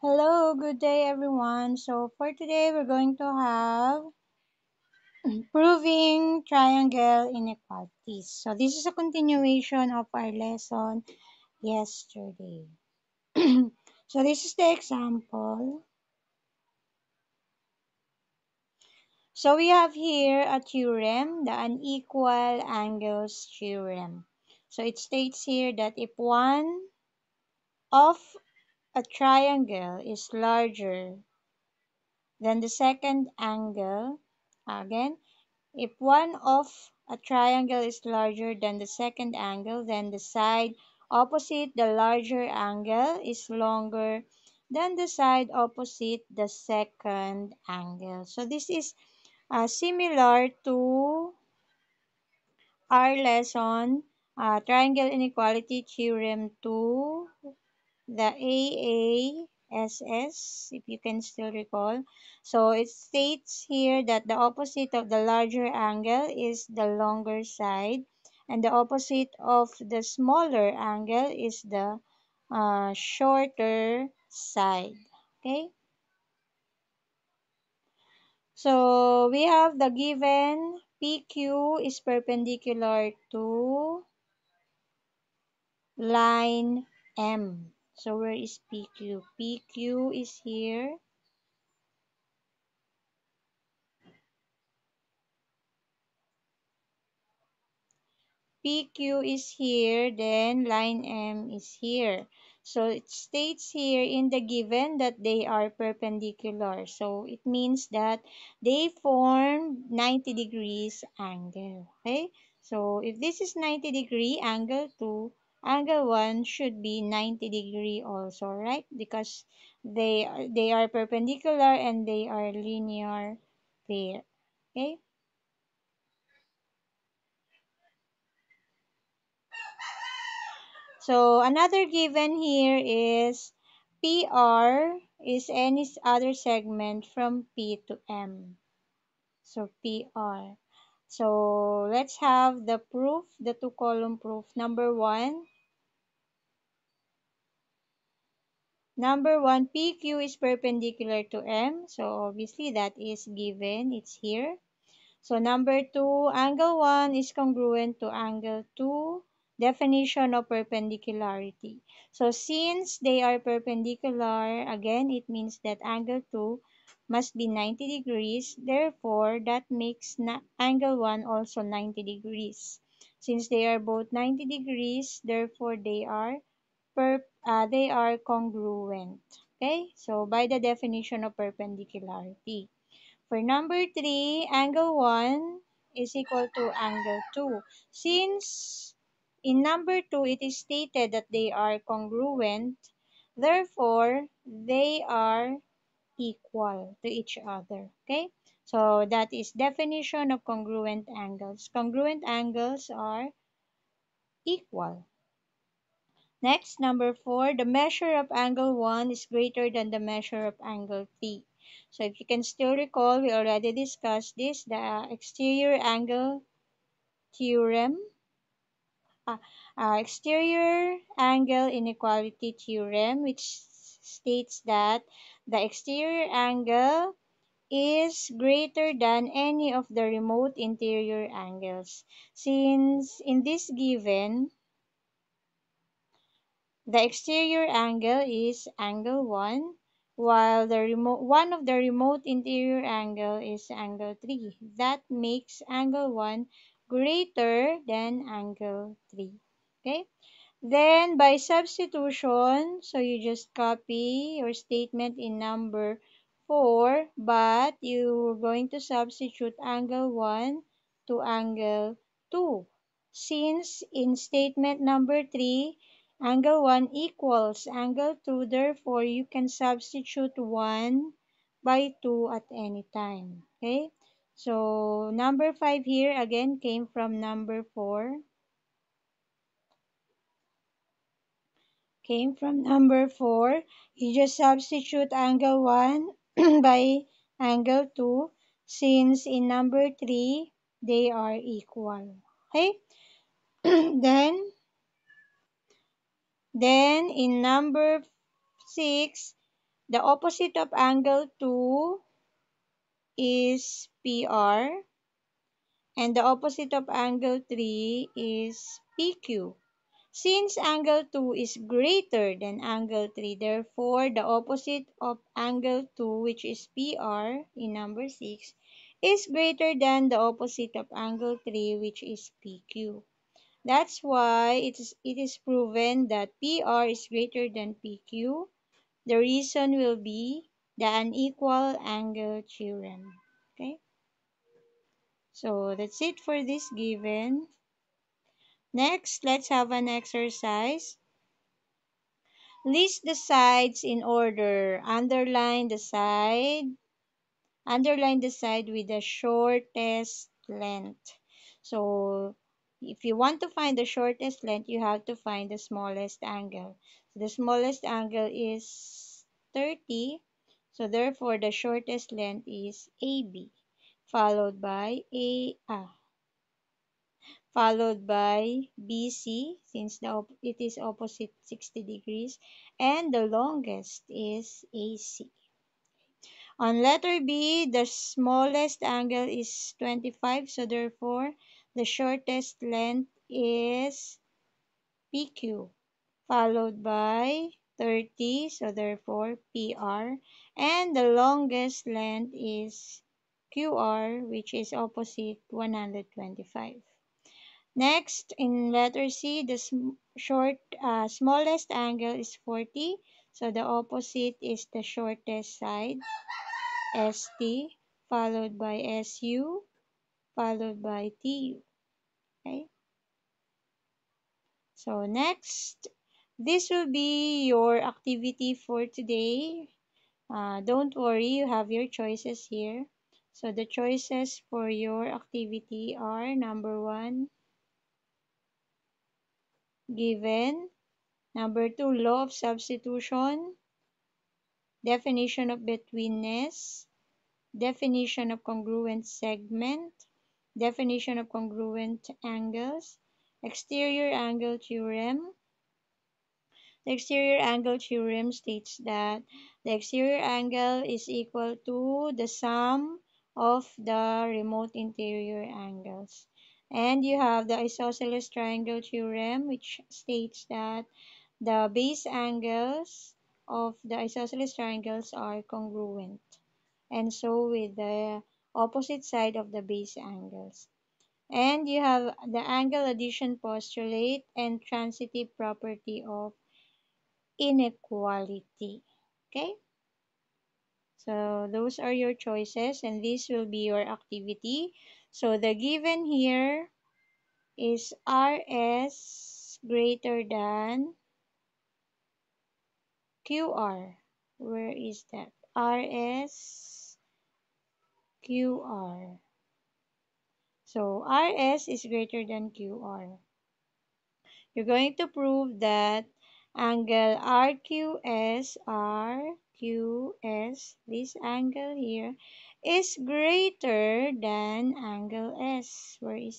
Hello, good day everyone. So for today we're going to have proving triangle inequalities. So this is a continuation of our lesson yesterday. So this is the example. So we have here a theorem, the unequal angles theorem. So it states here that if one of a triangle is larger than the second angle, again, if one of a triangle is larger than the second angle, then the side opposite the larger angle is longer than the side opposite the second angle. So this is similar to our lesson, Triangle Inequality Theorem 2, the AASS, if you can still recall. So it states here that the opposite of the larger angle is the longer side, and the opposite of the smaller angle is the shorter side. Okay, so we have the given PQ is perpendicular to line M. So where is PQ? PQ is here. PQ is here, then line M is here. So it states here in the given that they are perpendicular. So it means that they form 90 degrees angle. Okay? So if this is 90-degree, angle 2, angle 1 should be 90-degree also, right? Because they are perpendicular and they are linear pair. Okay? So another given here is PR is any other segment from P to M. So PR. So let's have the proof, the two-column proof. Number one, PQ is perpendicular to M. So obviously that is given. It's here. So number 2, angle 1 is congruent to angle 2. Definition of perpendicularity. So since they are perpendicular, again, it means that angle 2 must be 90 degrees. Therefore, that makes angle 1 also 90 degrees. Since they are both 90 degrees, therefore they are congruent. Okay? So by the definition of perpendicularity. For number 3, angle 1 is equal to angle 2. Since in number 2 it is stated that they are congruent, therefore they are equal to each other. Okay? So that is definition of congruent angles. Congruent angles are equal. Next, number 4, the measure of angle 1 is greater than the measure of angle 3. So if you can still recall, we already discussed this, the exterior angle theorem, uh, exterior angle inequality theorem, which states that the exterior angle is greater than any of the remote interior angles. Since in this given, the exterior angle is angle 1, while one of the remote interior angle is angle 3. That makes angle 1 greater than angle 3. Okay? Then by substitution, so you just copy your statement in number 4, but you're going to substitute angle 1 to angle 2. Since in statement number 3, angle 1 equals angle 2, therefore you can substitute 1 by 2 at any time. Okay? So number 5 here again came from number 4. Came from number 4. You just substitute angle 1 by angle 2 since in number 3 they are equal. Okay? then then in number 6 The opposite of angle 2 is PR, and the opposite of angle 3 is PQ. Since angle 2 is greater than angle 3, therefore the opposite of angle 2, which is PR in number 6, is greater than the opposite of angle 3, which is PQ. That's why it is proven that PR is greater than PQ. The reason will be the unequal angle theorem. Okay? So that's it for this given. Next, let's have an exercise. List the sides in order. Underline the side with the shortest length. So, if you want to find the shortest length, you have to find the smallest angle. So, the smallest angle is 30. So, therefore, the shortest length is AB, followed by followed by BC, since it is opposite 60 degrees, and the longest is AC. On letter B, the smallest angle is 25, so therefore the shortest length is PQ, followed by 30, so therefore PR, and the longest length is QR, which is opposite 125. Next, in letter C, the smallest angle is 40, so the opposite is the shortest side, ST, followed by SU, followed by TU. Okay? So next, this will be your activity for today. Don't worry, you have your choices here. So the choices for your activity are number 1, given. Number 2, law of substitution. Definition of betweenness. Definition of congruent segment. Definition of congruent angles. Exterior angle theorem. The exterior angle theorem states that the exterior angle is equal to the sum of the remote interior angles. And you have the isosceles triangle theorem, which states that the base angles of the isosceles triangles are congruent, and so with the opposite side of the base angles. And you have the angle addition postulate and transitive property of inequality. Okay? So those are your choices, and this will be your activity. So the given here is RS greater than QR. Where is that? RS QR. So RS is greater than QR. You're going to prove that angle RQS, this angle here, is greater than angle S. Where is